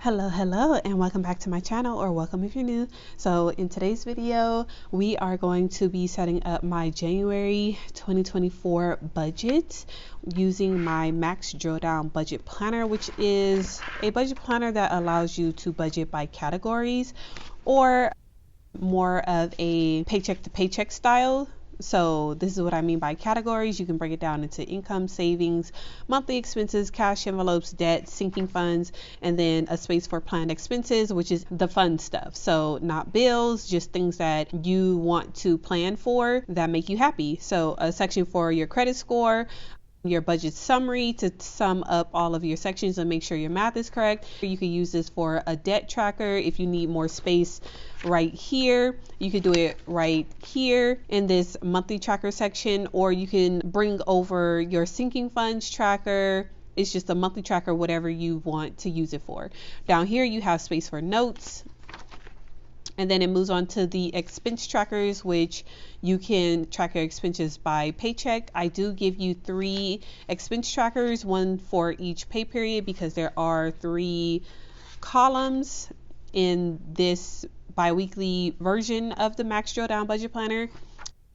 Hello, and welcome back to my channel, or welcome if you're new. So in today's video, we are going to be setting up my January 2024 budget using my Max Drill Down Budget Planner, which is a budget planner that allows you to budget by categories or more of a paycheck to paycheck style. So this is what I mean by categories. You can break it down into income, savings, monthly expenses, cash envelopes, debt, sinking funds, and then a space for planned expenses, which is the fun stuff. So not bills, just things that you want to plan for that make you happy. So a section for your credit score, your budget summary to sum up all of your sections and make sure your math is correct. You can use this for a debt tracker if you need more space right here. You could do it right here in this monthly tracker section, or you can bring over your sinking funds tracker. It's just a monthly tracker, whatever you want to use it for. Down here you have space for notes. And then it moves on to the expense trackers, which you can track your expenses by paycheck. I do give you 3 expense trackers, one for each pay period, because there are 3 columns in this bi-weekly version of the Max Drill Down Budget Planner.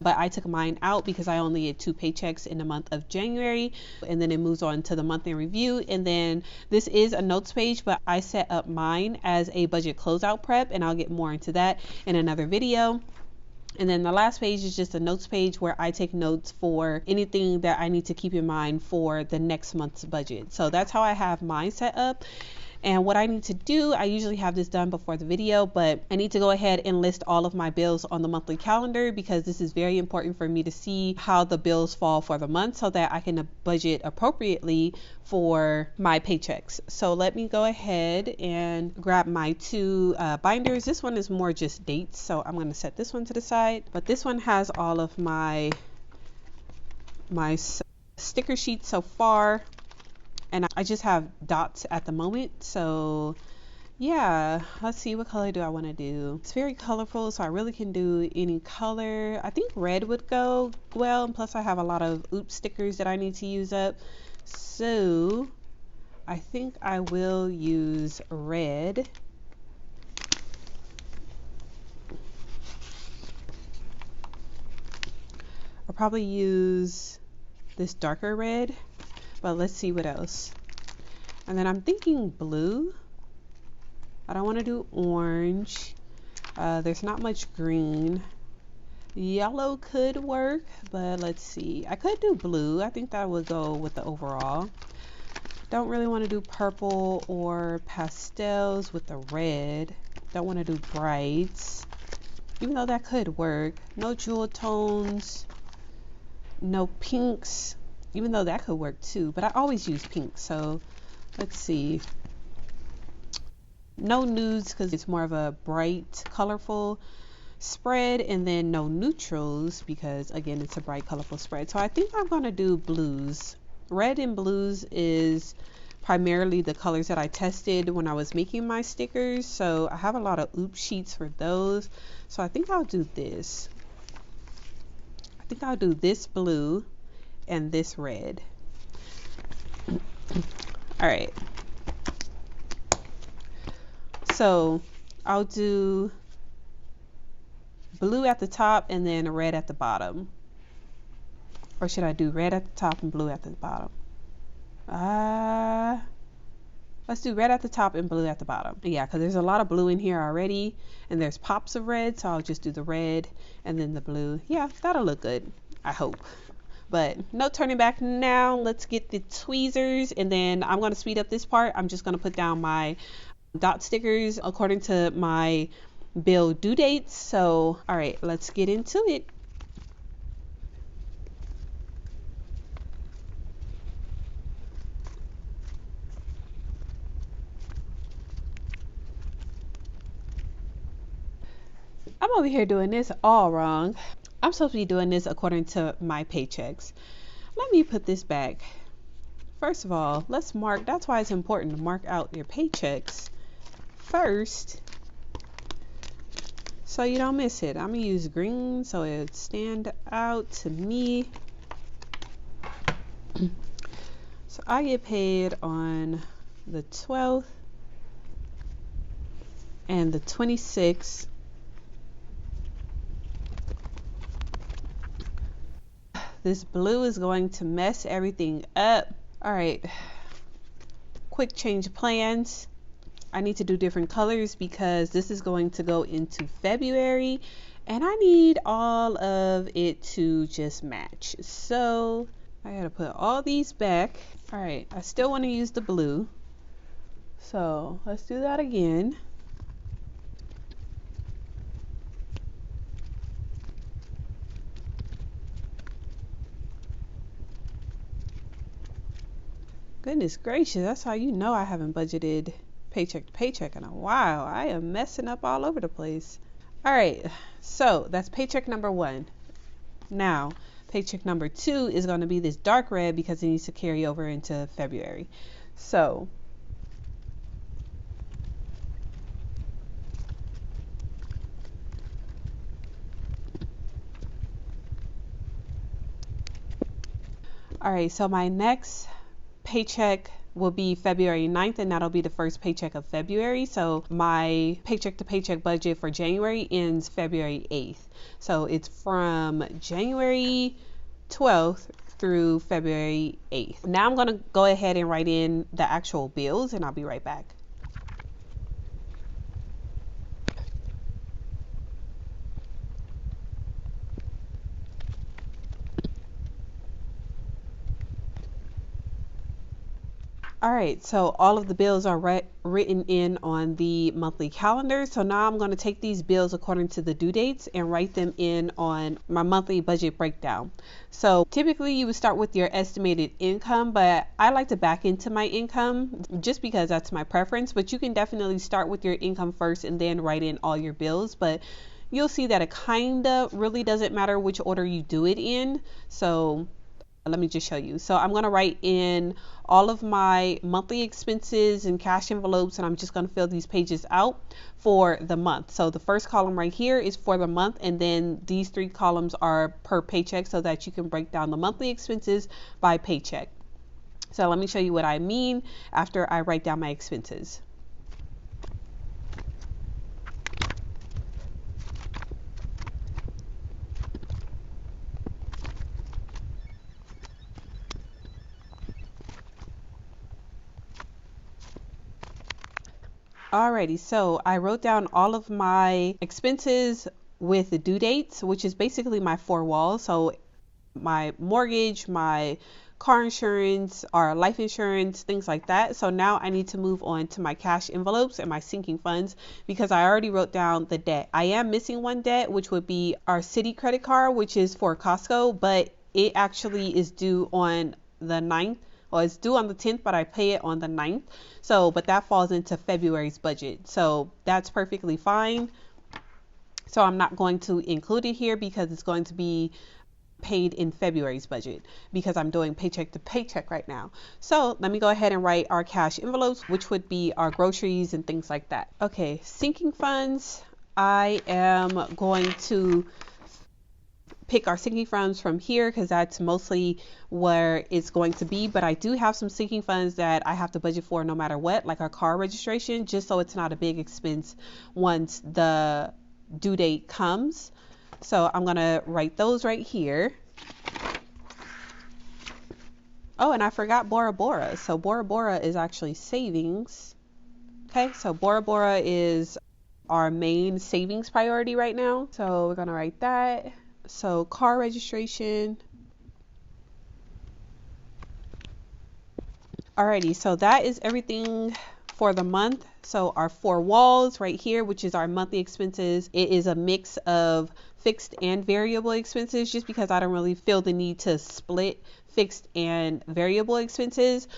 But I took mine out because I only get 2 paychecks in the month of January, and then it moves on to the monthly review. And then this is a notes page, but I set up mine as a budget closeout prep, and I'll get more into that in another video. And then the last page is just a notes page where I take notes for anything that I need to keep in mind for the next month's budget. So that's how I have mine set up. And what I need to do, I usually have this done before the video, but I need to go ahead and list all of my bills on the monthly calendar, because this is very important for me to see how the bills fall for the month so that I can budget appropriately for my paychecks. So let me go ahead and grab my 2 binders. This one is more just dates, so I'm going to set this one to the side, but this one has all of my sticker sheets so far. And I just have dots at the moment. So yeah, let's see, what color do I want to do? It's very colorful, so I really can do any color. I think red would go well. And plus I have a lot of oops stickers that I need to use up. So I think I will use red. I'll probably use this darker red. But let's see what else. And then I'm thinking blue. I don't want to do orange. There's not much green. Yellow could work, but let's see. I could do blue. I think that would go with the overall. Don't really want to do purple or pastels with the red. Don't want to do brights, even though that could work. No jewel tones. No pinks. Even though that could work too, but I always use pink. So let's see. No nudes, because it's more of a bright, colorful spread, and then no neutrals because again it's a bright, colorful spread. So I think I'm going to do blues. Red and blues is primarily the colors that I tested when I was making my stickers. So I have a lot of oops sheets for those. So I think I'll do this. I think I'll do this blue and this red. All right, so I'll do blue at the top and then red at the bottom, or should I do red at the top and blue at the bottom? Let's do red at the top and blue at the bottom. Yeah, because there's a lot of blue in here already, and there's pops of red, so I'll just do the red and then the blue. Yeah, that'll look good, I hope. But no turning back now. Let's get the tweezers, and then I'm going to speed up this part. I'm just going to put down my dot stickers according to my bill due dates. So all right, let's get into it. I'm over here doing this all wrong. I'm supposed to be doing this according to my paychecks. Let me put this back. First of all, let's mark. That's why it's important to mark out your paychecks first so you don't miss it. I'm going to use green so it stand out to me. So I get paid on the 12th. and the 26th. This blue is going to mess everything up. All right, quick change of plans. I need to do different colors because this is going to go into February and I need all of it to just match. So I gotta put all these back. All right, I still want to use the blue. So let's do that again. Goodness gracious, that's how you know I haven't budgeted paycheck to paycheck in a while. I am messing up all over the place. All right, so that's paycheck number 1. Now, paycheck number 2 is going to be this dark red because it needs to carry over into February. So, all right, so my next paycheck will be February 9th, and that'll be the first paycheck of February. So my paycheck to paycheck budget for January ends February 8th. So it's from January 12th through February 8th. Now I'm going to go ahead and write in the actual bills, and I'll be right back. All right, so all of the bills are written in on the monthly calendar. So now I'm going to take these bills according to the due dates and write them in on my monthly budget breakdown. So typically you would start with your estimated income, but I like to back into my income just because that's my preference. But you can definitely start with your income first and then write in all your bills. But you'll see that it kind of really doesn't matter which order you do it in. So let me just show you. So I'm going to write in all of my monthly expenses and cash envelopes, and I'm just going to fill these pages out for the month. So the first column right here is for the month, and then these 3 columns are per paycheck so that you can break down the monthly expenses by paycheck. So let me show you what I mean after I write down my expenses. Alrighty, so I wrote down all of my expenses with the due dates, which is basically my 4 walls. So my mortgage, my car insurance, or life insurance, things like that. So now I need to move on to my cash envelopes and my sinking funds because I already wrote down the debt. I am missing one debt, which would be our Citi credit card, which is for Costco, but it actually is due on the 9th. Well, it's due on the 10th, but I pay it on the 9th. So, but that falls into February's budget. So that's perfectly fine. So I'm not going to include it here because it's going to be paid in February's budget because I'm doing paycheck to paycheck right now. So let me go ahead and write our cash envelopes, which would be our groceries and things like that. Okay, sinking funds. I am going to pick our sinking funds from here because that's mostly where it's going to be, but I do have some sinking funds that I have to budget for no matter what, like our car registration, just so it's not a big expense once the due date comes. So I'm gonna write those right here. Oh, and I forgot Bora Bora. So Bora Bora is actually savings. Okay, so Bora Bora is our main savings priority right now. So we're gonna write that. So car registration. Alrighty, so that is everything for the month. So our 4 walls right here, which is our monthly expenses, it is a mix of fixed and variable expenses just because I don't really feel the need to split fixed and variable expenses.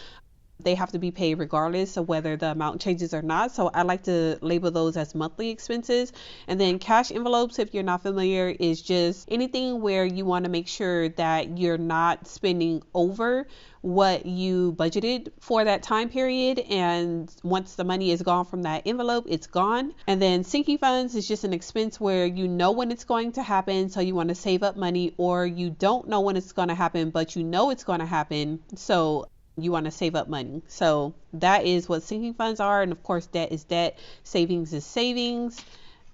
They have to be paid regardless of whether the amount changes or not. So I like to label those as monthly expenses. And then cash envelopes, if you're not familiar, is just anything where you want to make sure that you're not spending over what you budgeted for that time period. And once the money is gone from that envelope, it's gone. And then sinking funds is just an expense where you know when it's going to happen. So you want to save up money, or you don't know when it's going to happen, but you know it's going to happen. So you want to save up money. So that is what sinking funds are. And of course, debt is debt, savings is savings.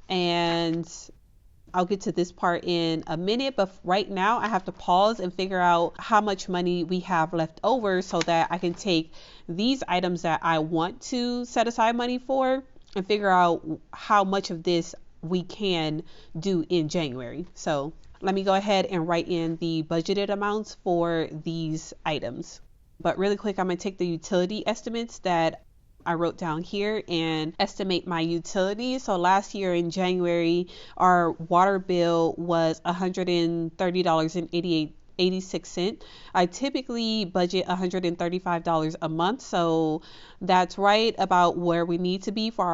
And I'll get to this part in a minute, but right now I have to pause and figure out how much money we have left over so that I can take these items that I want to set aside money for and figure out how much of this we can do in January. So let me go ahead and write in the budgeted amounts for these items. But really quick, I'm going to take the utility estimates that I wrote down here and estimate my utilities. So last year in January, our water bill was $130.86. I typically budget $135 a month, so that's right about where we need to be for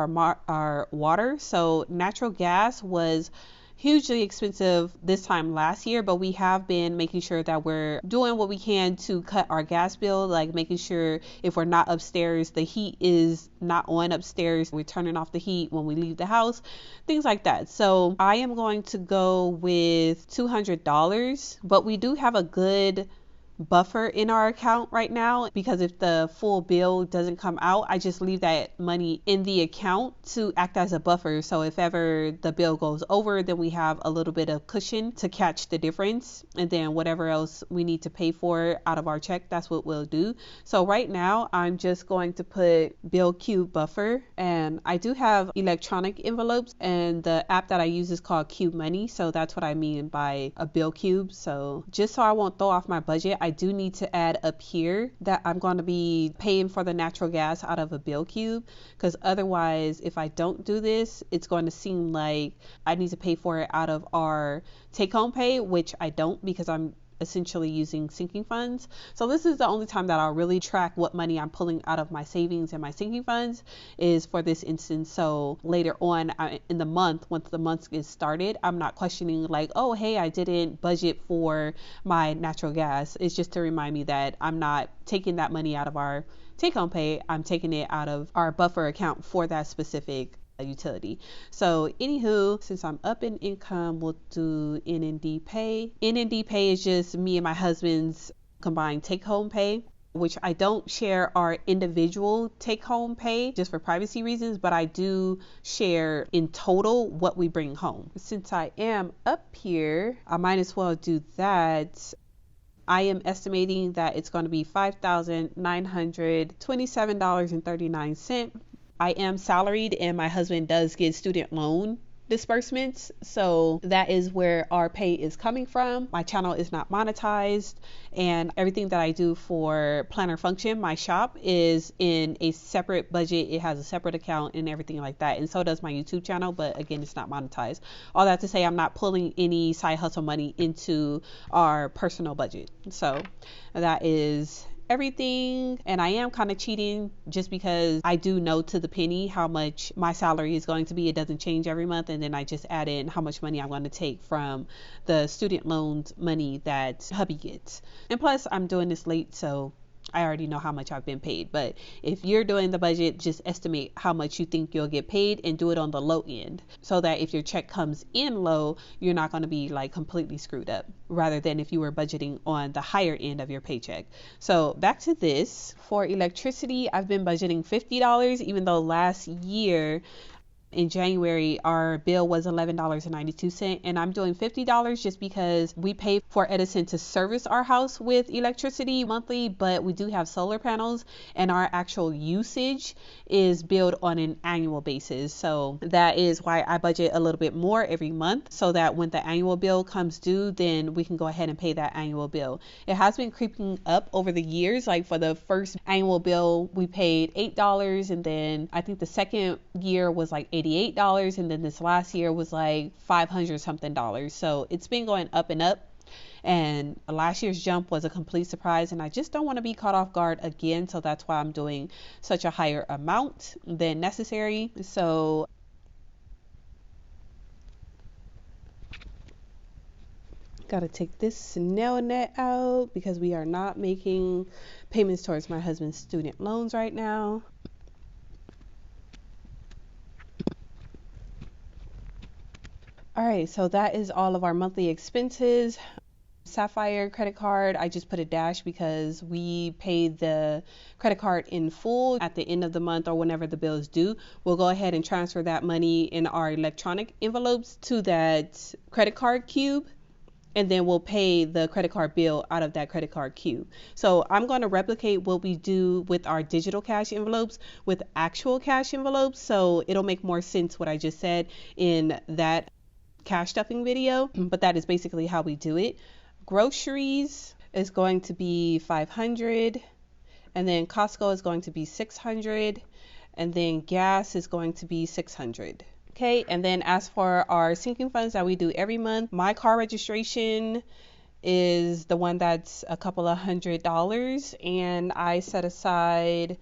our water. So natural gas was hugely expensive this time last year, but we have been making sure that we're doing what we can to cut our gas bill, like making sure if we're not upstairs, the heat is not on upstairs. We're turning off the heat when we leave the house, things like that. So I am going to go with $200, but we do have a good buffer in our account right now, because if the full bill doesn't come out, I just leave that money in the account to act as a buffer. So if ever the bill goes over, then we have a little bit of cushion to catch the difference, and then whatever else we need to pay for out of our check, that's what we'll do. So right now I'm just going to put bill cube buffer, and I do have electronic envelopes, and the app that I use is called Cube Money, so that's what I mean by a bill cube. So just so I won't throw off my budget, I do need to add up here that I'm going to be paying for the natural gas out of a bill cube, because otherwise if I don't do this, it's going to seem like I need to pay for it out of our take-home pay, which I don't, because I'm essentially using sinking funds. So this is the only time that I'll really track what money I'm pulling out of my savings and my sinking funds is for this instance. So later on in the month, once the month gets started, I'm not questioning like, oh, hey, I didn't budget for my natural gas. It's just to remind me that I'm not taking that money out of our take-home pay. I'm taking it out of our buffer account for that specific utility. So anywho, since I'm up in income, we'll do NND pay. NND pay is just me and my husband's combined take-home pay, which I don't share our individual take-home pay just for privacy reasons, but I do share in total what we bring home. Since I am up here, I might as well do that. I am estimating that it's going to be $5,927.39. I am salaried and my husband does get student loan disbursements, so that is where our pay is coming from. My channel is not monetized, and everything that I do for Planner Function, my shop, is in a separate budget. It has a separate account and everything like that, and so does my YouTube channel, but again, it's not monetized. All that to say, I'm not pulling any side hustle money into our personal budget. So that is everything, and I am kind of cheating just because I do know to the penny how much my salary is going to be. It doesn't change every month, and then I just add in how much money I'm going to take from the student loans money that hubby gets. And plus I'm doing this late, so I already know how much I've been paid. But if you're doing the budget, just estimate how much you think you'll get paid and do it on the low end, so that if your check comes in low, you're not going to be like completely screwed up, rather than if you were budgeting on the higher end of your paycheck. So back to this. For electricity, I've been budgeting $50, even though last year in January our bill was $11.92, and I'm doing $50 just because we pay for Edison to service our house with electricity monthly, but we do have solar panels and our actual usage is billed on an annual basis. So that is why I budget a little bit more every month, so that when the annual bill comes due, then we can go ahead and pay that annual bill. It has been creeping up over the years. Like for the first annual bill we paid $8, and then I think the second year was like $88, and then this last year was like $500 something. So it's been going up and up, and last year's jump was a complete surprise, and I just don't want to be caught off guard again. So that's why I'm doing such a higher amount than necessary. So gotta take this nail net out because we are not making payments towards my husband's student loans right now. All right, so that is all of our monthly expenses. Sapphire credit card. I just put a dash because we paid the credit card in full at the end of the month or whenever the bill is due. We'll go ahead and transfer that money in our electronic envelopes to that credit card cube, and then we'll pay the credit card bill out of that credit card cube. So I'm going to replicate what we do with our digital cash envelopes with actual cash envelopes, so it'll make more sense what I just said in that cash stuffing video, but that is basically how we do it. Groceries is going to be $500, and then Costco is going to be $600, and then gas is going to be $600. Okay, and then as for our sinking funds that we do every month, my car registration is the one that's a couple of $100, and I set aside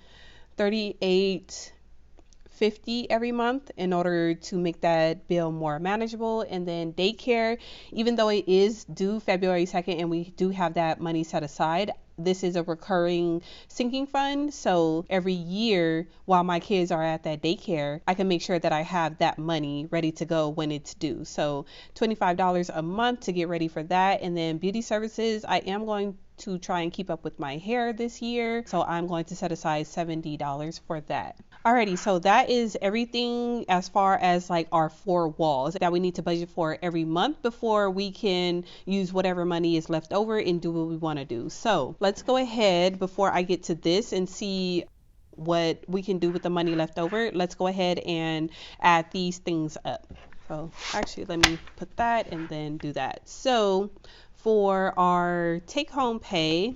$38.50 every month in order to make that bill more manageable. And then daycare, even though it is due February 2nd and we do have that money set aside, this is a recurring sinking fund. So every year while my kids are at that daycare, I can make sure that I have that money ready to go when it's due. So $25 a month to get ready for that. And then beauty services, I am going to try and keep up with my hair this year, so I'm going to set aside $70 for that. Alrighty, so that is everything as far as like our 4 walls that we need to budget for every month before we can use whatever money is left over and do what we want to do. So let's go ahead before I get to this and see what we can do with the money left over. Let's go ahead and add these things up. So actually, let me put that and then do that. So for our take-home pay,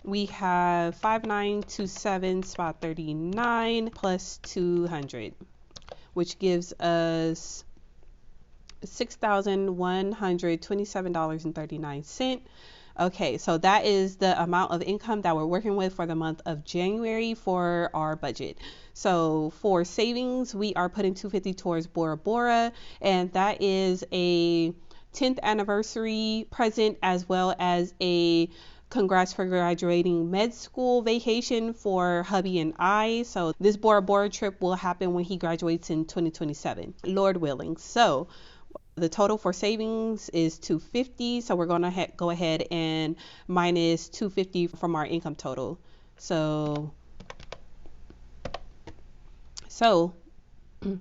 we have 5927 spot 39 plus 200, which gives us $6,127.39. Okay, so that is the amount of income that we're working with for the month of January for our budget. So for savings, we are putting $250 towards Bora Bora, and that is a 10th anniversary present as well as a congrats for graduating med school vacation for hubby and I. So this Bora Bora trip will happen when he graduates in 2027, Lord willing. So the total for savings is $250. So we're going to go ahead and minus $250 from our income total. So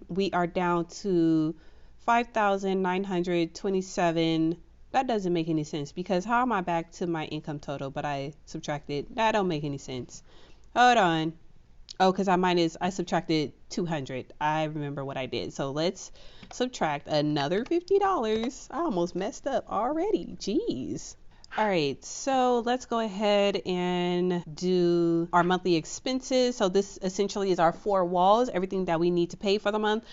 we are down to 5,927. That doesn't make any sense because how am I back to my income total but I subtracted? That don't make any sense. Hold on. Oh, because I subtracted 200. I remember what I did. So let's subtract another $50. I almost messed up already. Jeez. All right, so let's go ahead and do our monthly expenses. So this essentially is our 4 walls, everything that we need to pay for the month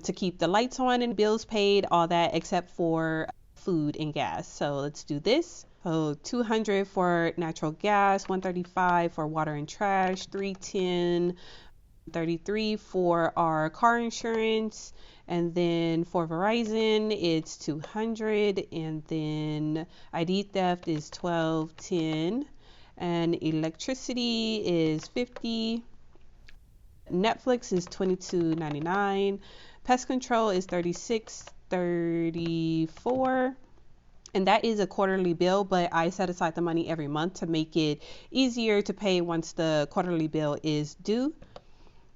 to keep the lights on and bills paid, all that except for food and gas. So let's do this. So $200 for natural gas, $135 for water and trash, $310, $33 for our car insurance, and then for Verizon it's $200, and then ID theft is $12.10, and electricity is $50, Netflix is $22.99, pest control is $36.34. And that is a quarterly bill, but I set aside the money every month to make it easier to pay once the quarterly bill is due.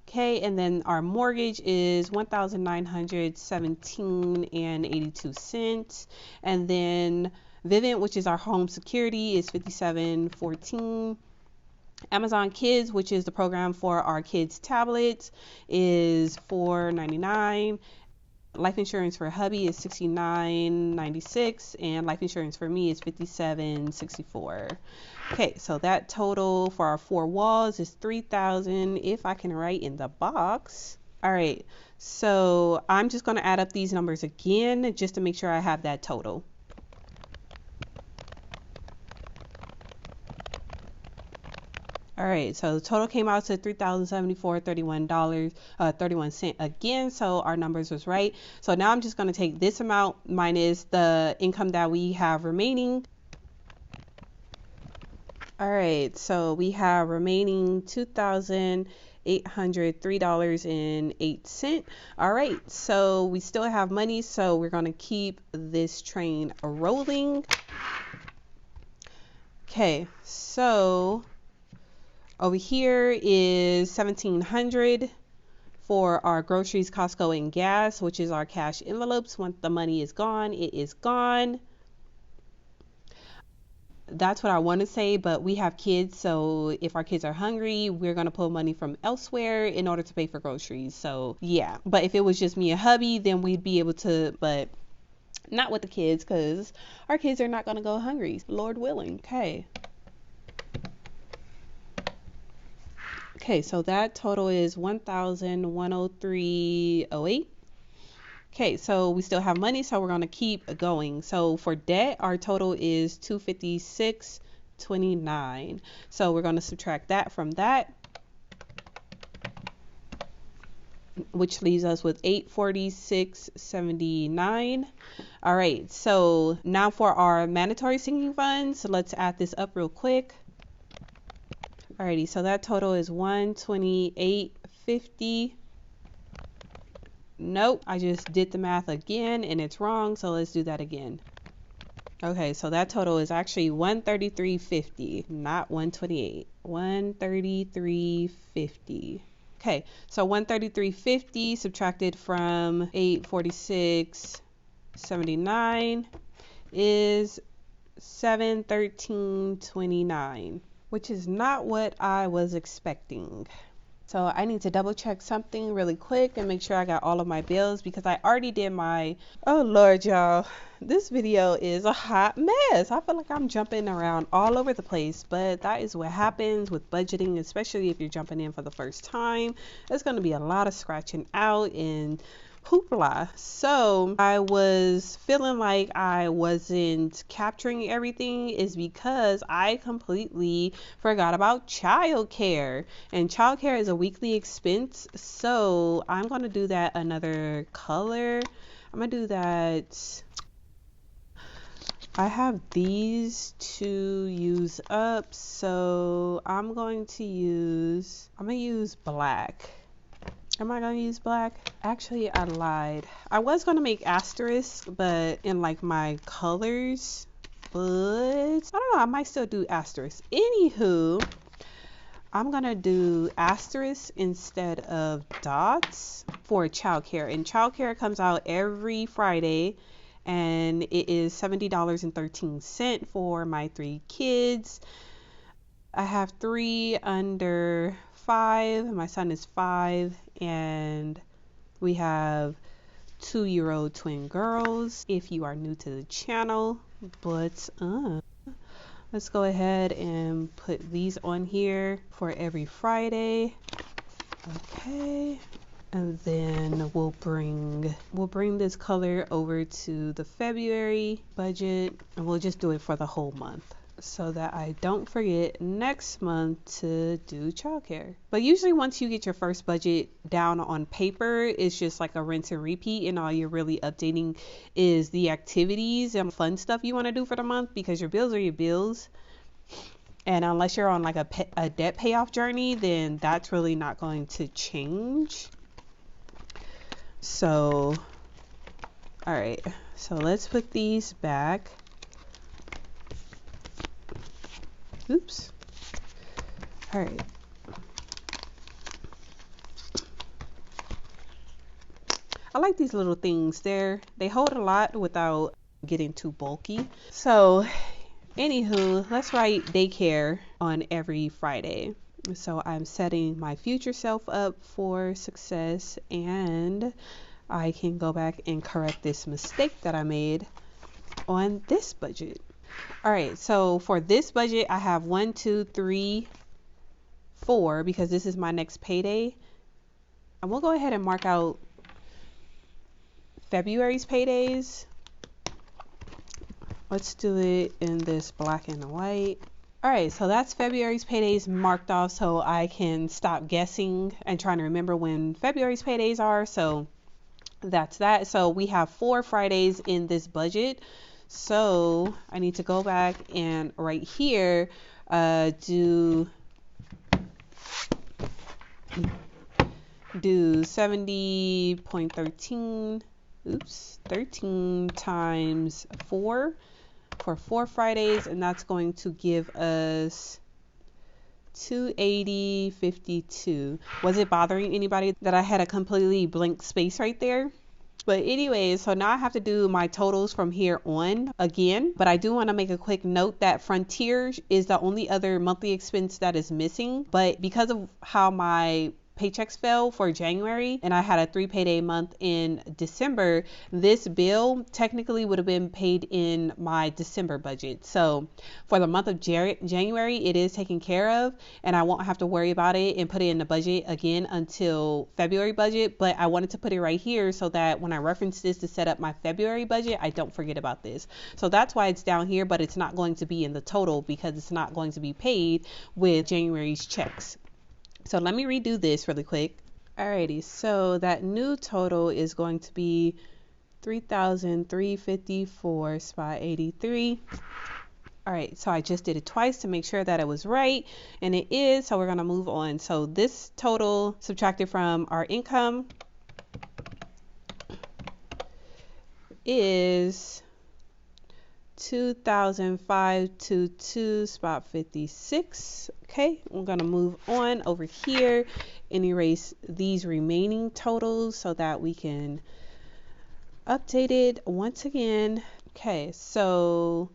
Okay, and then our mortgage is $1,917.82, and then Vivint, which is our home security, is $57.14. Amazon Kids, which is the program for our kids' tablets, is $4.99. Life insurance for hubby is $69.96, and life insurance for me is $57.64. Okay, so that total for our 4 walls is $3,000 if I can write in the box. All right, so I'm just going to add up these numbers again just to make sure I have that total. All right, so the total came out to $3,074.31 again. So our numbers was right. So now I'm just going to take this amount minus the income that we have remaining. All right, so we have remaining $2,803.08. All right, so we still have money, so we're going to keep this train rolling. Okay, so over here is $1,700 for our groceries, Costco, and gas, which is our cash envelopes. Once the money is gone, it is gone. That's what I want to say, but we have kids, so if our kids are hungry, we're going to pull money from elsewhere in order to pay for groceries. So yeah, but if it was just me and hubby, then we'd be able to, but not with the kids, because our kids are not going to go hungry, Lord willing. Okay, so that total is $1,103.08. Okay, so we still have money, so we're going to keep going. So for debt, our total is $256.29. So we're going to subtract that from that, which leaves us with $846.79. All right, so now for our mandatory sinking funds, let's add this up real quick. Alrighty, so that total is $128.50. Nope, I just did the math again and it's wrong, so let's do that again. Okay, so that total is actually $133.50, not $128. $133.50. Okay, so $133.50 subtracted from $846.79 is $713.29, which is not what I was expecting. So I need to double check something really quick and make sure I got all of my bills, because I already did my, oh Lord, y'all, this video is a hot mess. I feel like I'm jumping around all over the place, but that is what happens with budgeting, especially if you're jumping in for the first time. There's going to be a lot of scratching out and hoopla. So I was feeling like I wasn't capturing everything is because I completely forgot about childcare, and childcare is a weekly expense. So I'm going to do that another color. I'm going to do that. I have these to use up, so I'm going to use black. Am I going to use black? Actually, I lied. I was going to make asterisks, but in like my colors, but I don't know, I might still do asterisks. Anywho, I'm going to do asterisks instead of dots for childcare. And childcare comes out every Friday, and it is $70.13 for my 3 kids. I have 3 under 5. My son is 5, and we have 2-year-old twin girls. If you are new to the channel, but let's go ahead and put these on here for every Friday. Okay, and then we'll bring this color over to the February budget, and we'll just do it for the whole month, so that I don't forget next month to do childcare. But usually once you get your first budget down on paper, it's just like a rinse and repeat, and all you're really updating is the activities and fun stuff you want to do for the month, because your bills are your bills. And unless you're on like a debt payoff journey, then that's really not going to change. So, all right, so let's put these back. Oops. All right. I like these little things. They hold a lot without getting too bulky. So, anywho, let's write daycare on every Friday. So I'm setting my future self up for success, and I can go back and correct this mistake that I made on this budget. All right, so for this budget, I have 1, 2, 3, 4, because this is my next payday. And we'll go ahead and mark out February's paydays. Let's do it in this black and white. All right, so that's February's paydays marked off, so I can stop guessing and trying to remember when February's paydays are. So that's that. So we have 4 Fridays in this budget. So I need to go back and right here do 70.13. Oops, 13 times 4. for 4 Fridays, and that's going to give us 280.52. Was it bothering anybody that I had a completely blank space right there? But anyways, so now I have to do my totals from here on again. But I do want to make a quick note that Frontier is the only other monthly expense that is missing. But because of how my paychecks fell for January and I had a 3 payday month in December, this bill technically would have been paid in my December budget. So for the month of January, it is taken care of and I won't have to worry about it and put it in the budget again until February budget. But I wanted to put it right here so that when I reference this to set up my February budget, I don't forget about this. So that's why it's down here, but it's not going to be in the total because it's not going to be paid with January's checks. So let me redo this really quick. Alrighty, so that new total is going to be $3,354.83. All right, so I just did it twice to make sure that it was right, and it is, so we're gonna move on. So this total subtracted from our income is $2,522.56. Okay, I'm gonna move on over here and erase these remaining totals so that we can update it once again. Okay, so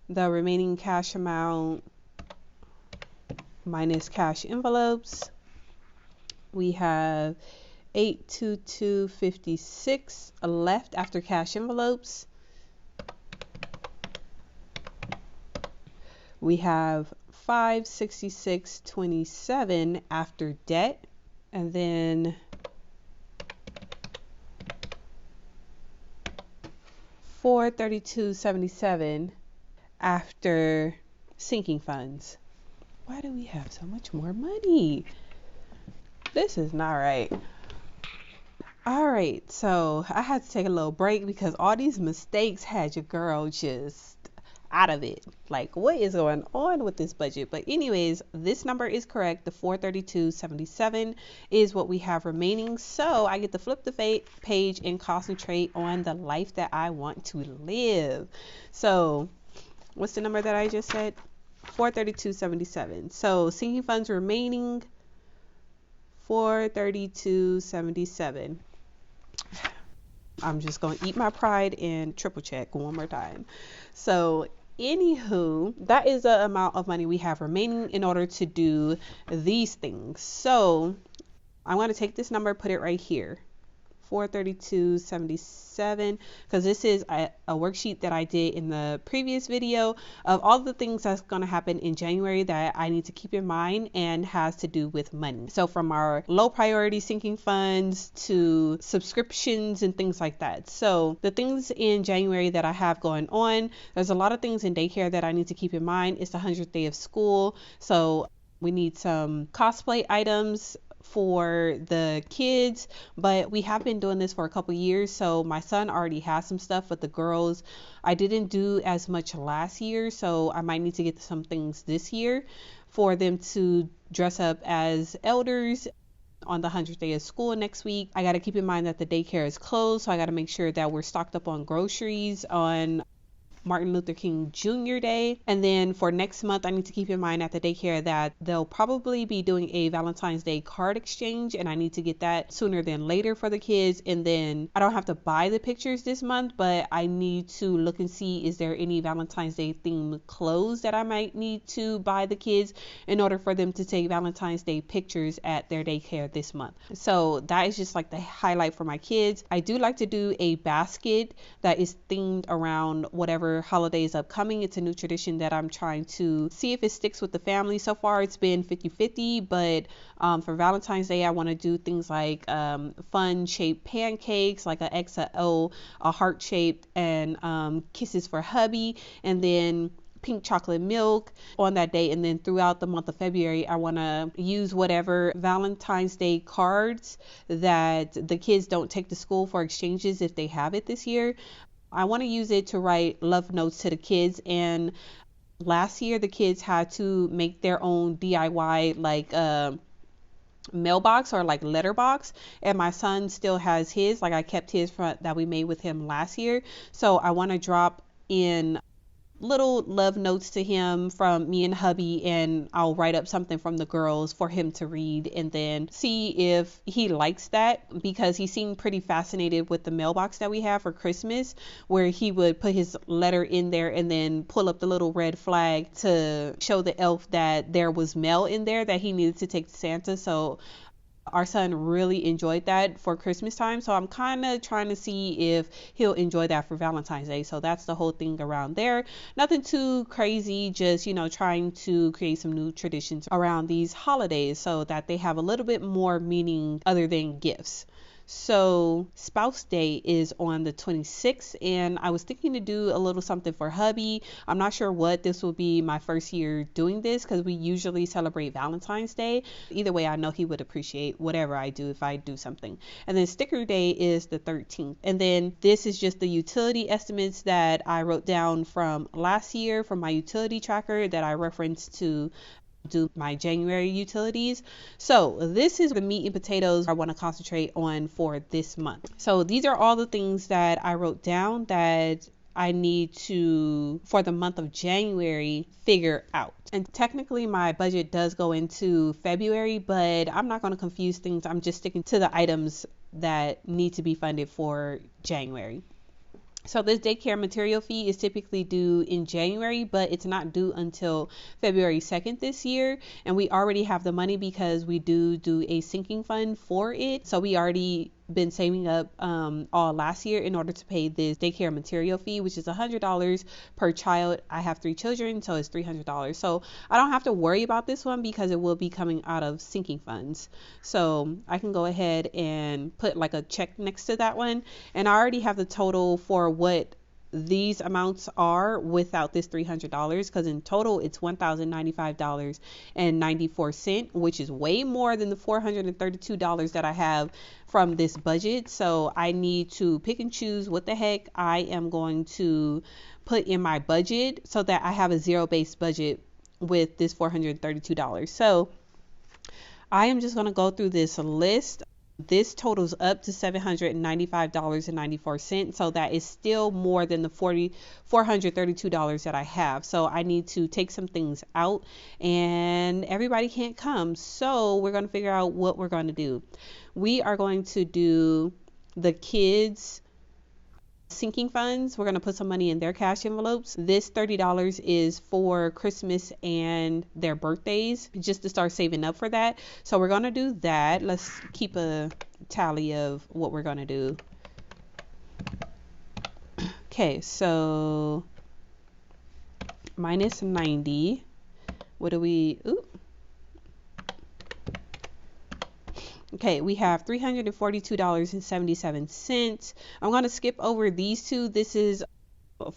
the remaining cash amount minus cash envelopes, we have $822.56 left after cash envelopes. We have $566.27 after debt, and then $432.77 after sinking funds. Why do we have so much more money? This is not right. All right, so I had to take a little break because all these mistakes had your girl just out of it. Like, what is going on with this budget? But anyways, this number is correct. The 432.77 is what we have remaining. So I get to flip the page and concentrate on the life that I want to live. So what's the number that I just said? 432.77. So sinking funds remaining 432.77. I'm just going to eat my pride and triple check one more time. So anywho, that is the amount of money we have remaining in order to do these things. So I'm going to take this number, put it right here, 432.77, because this is a worksheet that I did in the previous video of all the things that's going to happen in January that I need to keep in mind and has to do with money. So from our low priority sinking funds to subscriptions and things like that. So the things in January that I have going on, there's a lot of things in daycare that I need to keep in mind. It's the 100th day of school, so we need some cosplay items for the kids, but we have been doing this for a couple years, so my son already has some stuff, but the girls, I didn't do as much last year, so I might need to get some things this year for them to dress up as elders on the 100th day of school next week. I got to keep in mind that the daycare is closed, so I got to make sure that we're stocked up on groceries on Martin Luther King Jr. Day. And then for next month, I need to keep in mind at the daycare that they'll probably be doing a Valentine's Day card exchange, and I need to get that sooner than later for the kids. And then I don't have to buy the pictures this month, but I need to look and see, is there any Valentine's Day themed clothes that I might need to buy the kids in order for them to take Valentine's Day pictures at their daycare this month. So that is just like the highlight for my kids. I do like to do a basket that is themed around whatever holidays upcoming. It's a new tradition that I'm trying to see if it sticks with the family. So far it's been 50-50, but for Valentine's Day I want to do things like fun shaped pancakes, like a XO, a heart shaped, and kisses for hubby, and then pink chocolate milk on that day. And then throughout the month of February, I want to use whatever Valentine's Day cards that the kids don't take to school for exchanges if they have it this year. I want to use it to write love notes to the kids. And last year the kids had to make their own DIY like mailbox or like letterbox, and my son still has his, like I kept his that we made with him last year. So I want to drop in little love notes to him from me and hubby, and I'll write up something from the girls for him to read and then see if he likes that, because he seemed pretty fascinated with the mailbox that we have for Christmas, where he would put his letter in there and then pull up the little red flag to show the elf that there was mail in there that he needed to take to Santa. So our son really enjoyed that for Christmas time. So I'm kind of trying to see if he'll enjoy that for Valentine's Day. So that's the whole thing around there. Nothing too crazy, just, trying to create some new traditions around these holidays so that they have a little bit more meaning other than gifts. So Spouse Day is on the 26th, and I was thinking to do a little something for hubby. I'm not sure what. This will be my first year doing this because we usually celebrate Valentine's Day. Either way, I know he would appreciate whatever I do if I do something. And then Sticker Day is the 13th. And then this is just the utility estimates that I wrote down from last year from my utility tracker that I referenced to do my January utilities. So this is the meat and potatoes I want to concentrate on for this month. So these are all the things that I wrote down that I need to, for the month of January, figure out. And technically my budget does go into February, but I'm not going to confuse things. I'm just sticking to the items that need to be funded for January. So this daycare material fee is typically due in January, but it's not due until February 2nd this year. And we already have the money because we do a sinking fund for it. So we already been saving up all last year in order to pay this daycare material fee, which is $100 per child. I have 3 children, so it's $300. So I don't have to worry about this one because it will be coming out of sinking funds. So I can go ahead and put like a check next to that one. And I already have the total for what these amounts are without this $300, because in total it's $1,095.94, which is way more than the $432 that I have from this budget. So I need to pick and choose what the heck I am going to put in my budget so that I have a zero-based budget with this $432. So I am just going to go through this list. This totals up to $795.94. So that is still more than the $432 that I have. So I need to take some things out, and everybody can't come. So we're going to figure out what we're going to do. We are going to do the kids' sinking funds. We're going to put some money in their cash envelopes. This $30 is for Christmas and their birthdays, just to start saving up for that. So we're going to do that. Let's keep a tally of what we're going to do. Okay, so minus 90. What do we, okay, we have $342.77. I'm going to skip over these two. This is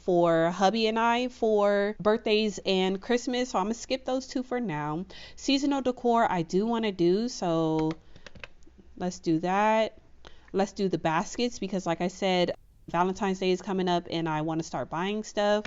for hubby and I for birthdays and Christmas. So I'm going to skip those two for now. Seasonal decor I do want to do. So let's do that. Let's do the baskets because, like I said, Valentine's Day is coming up and I want to start buying stuff.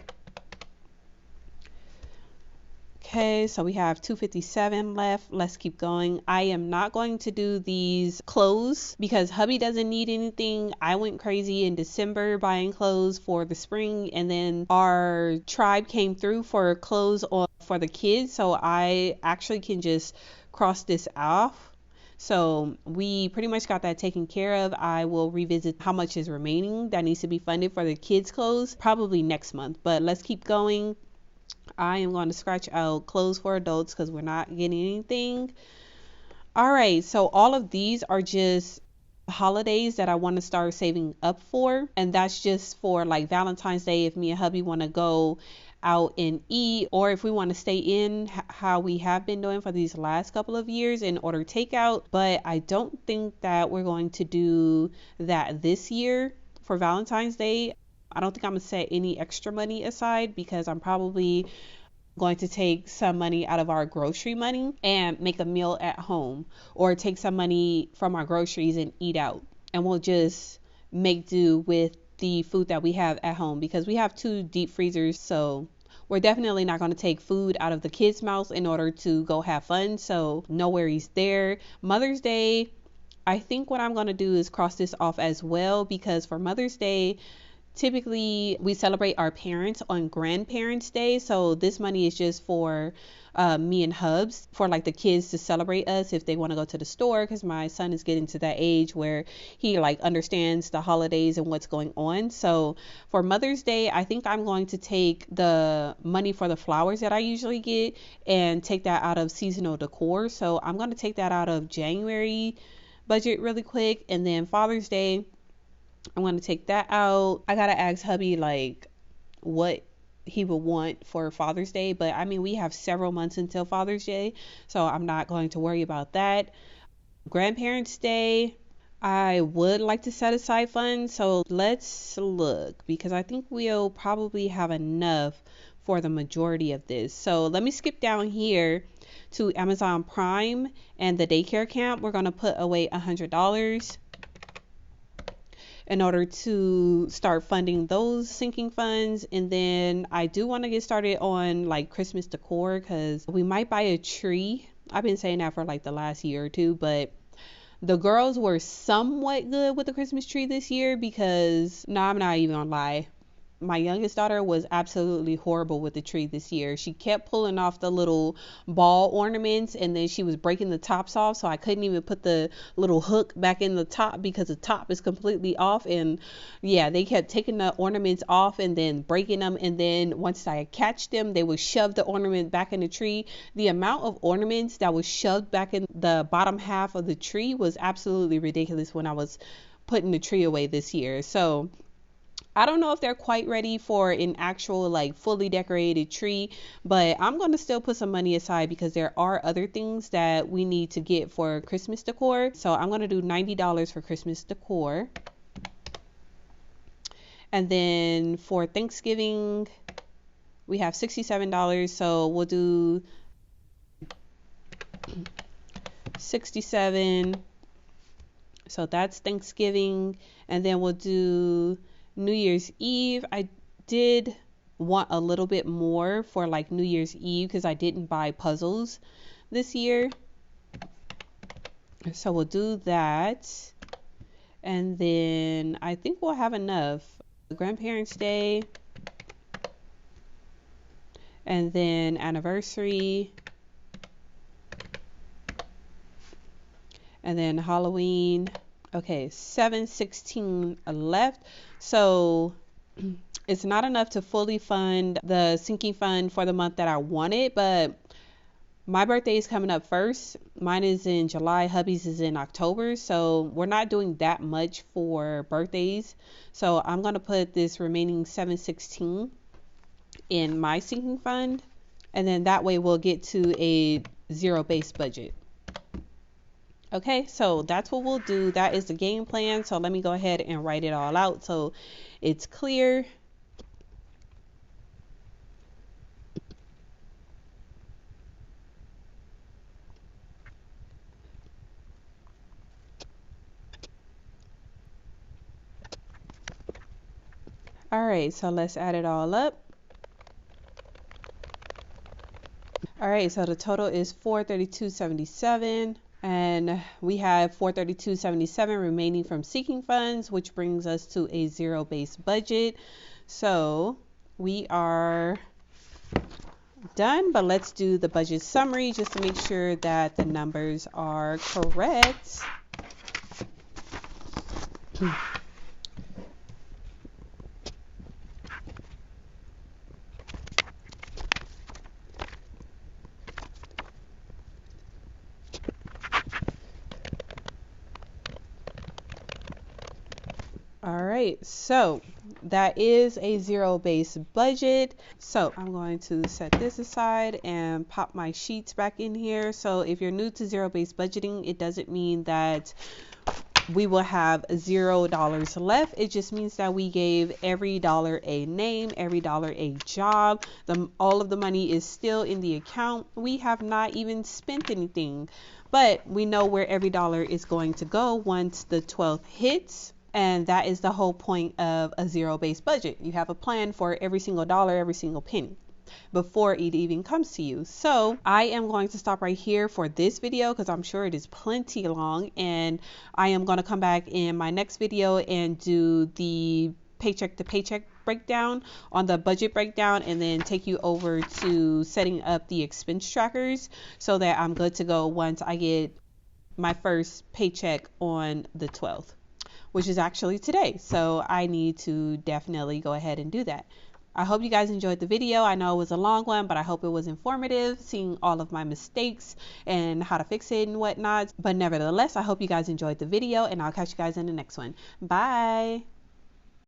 Okay, so we have 257 left. Let's keep going. I am not going to do these clothes because hubby doesn't need anything. I went crazy in December buying clothes for the spring, and then our tribe came through for clothes for the kids, so I actually can just cross this off. So we pretty much got that taken care of. I will revisit how much is remaining that needs to be funded for the kids' clothes probably next month, but let's keep going. I am going to scratch out clothes for adults because we're not getting anything. All right, so all of these are just holidays that I want to start saving up for, and that's just for like Valentine's Day if me and hubby want to go out and eat, or if we want to stay in how we have been doing for these last couple of years and order takeout. But I don't think that we're going to do that this year for Valentine's Day. I don't think I'm going to set any extra money aside because I'm probably going to take some money out of our grocery money and make a meal at home, or take some money from our groceries and eat out. And we'll just make do with the food that we have at home because we have 2 deep freezers. So we're definitely not going to take food out of the kids' mouths in order to go have fun. So no worries there. Mother's Day, I think what I'm going to do is cross this off as well because for Mother's Day, typically we celebrate our parents on Grandparents' Day. So this money is just for me and Hubs, for like the kids to celebrate us if they want to go to the store, because my son is getting to that age where he like understands the holidays and what's going on. So for Mother's Day, I think I'm going to take the money for the flowers that I usually get and take that out of seasonal decor. So I'm going to take that out of January budget really quick. And then Father's Day, I'm going to take that out. I gotta ask hubby like what he would want for Father's Day, but I mean, we have several months until Father's Day, so I'm not going to worry about that. Grandparents' Day, I would like to set aside funds, so let's look, because I think we'll probably have enough for the majority of this. So let me skip down here to Amazon Prime and the daycare camp. We're going to put away $100 in order to start funding those sinking funds. And then I do want to get started on like Christmas decor, because we might buy a tree. I've been saying that for like the last year or two, but the girls were somewhat good with the Christmas tree this year, because I'm not even gonna lie, my youngest daughter was absolutely horrible with the tree this year. She kept pulling off the little ball ornaments, and then she was breaking the tops off, so I couldn't even put the little hook back in the top because the top is completely off. And yeah, they kept taking the ornaments off and then breaking them, and then once I catch them, they would shove the ornament back in the tree. The amount of ornaments that was shoved back in the bottom half of the tree was absolutely ridiculous when I was putting the tree away this year. So I don't know if they're quite ready for an actual like fully decorated tree, but I'm going to still put some money aside because there are other things that we need to get for Christmas decor. So I'm going to do $90 for Christmas decor. And then for Thanksgiving, we have $67. So we'll do 67. So that's Thanksgiving. And then we'll do New Year's Eve. I did want a little bit more for like New Year's Eve because I didn't buy puzzles this year. So we'll do that. And then I think we'll have enough. Grandparents' Day. And then anniversary. And then Halloween. Okay, 716 left. So it's not enough to fully fund the sinking fund for the month that I wanted, but my birthday is coming up first. Mine is in July, hubby's is in October, so we're not doing that much for birthdays. So I'm going to put this remaining 716 in my sinking fund, and then that way we'll get to a zero-based budget. Okay, so that's what we'll do. That is the game plan. So let me go ahead and write it all out so it's clear. All right, so let's add it all up. All right, so the total is $432.77. And we have $432.77 remaining from seeking funds, which brings us to a zero-based budget. So we are done, but let's do the budget summary just to make sure that the numbers are correct. All right, so that is a zero-based budget. So I'm going to set this aside and pop my sheets back in here. So if you're new to zero-based budgeting, it doesn't mean that we will have $0 left. It just means that we gave every dollar a name, every dollar a job. All of the money is still in the account. We have not even spent anything, but we know where every dollar is going to go once the 12th hits. And that is the whole point of a zero-based budget. You have a plan for every single dollar, every single penny before it even comes to you. So I am going to stop right here for this video because I'm sure it is plenty long, and I am going to come back in my next video and do the paycheck to paycheck breakdown, on the budget breakdown, and then take you over to setting up the expense trackers so that I'm good to go once I get my first paycheck on the 12th, which is actually today. So I need to definitely go ahead and do that. I hope you guys enjoyed the video. I know it was a long one, but I hope it was informative, seeing all of my mistakes and how to fix it and whatnot. But nevertheless, I hope you guys enjoyed the video, and I'll catch you guys in the next one. Bye.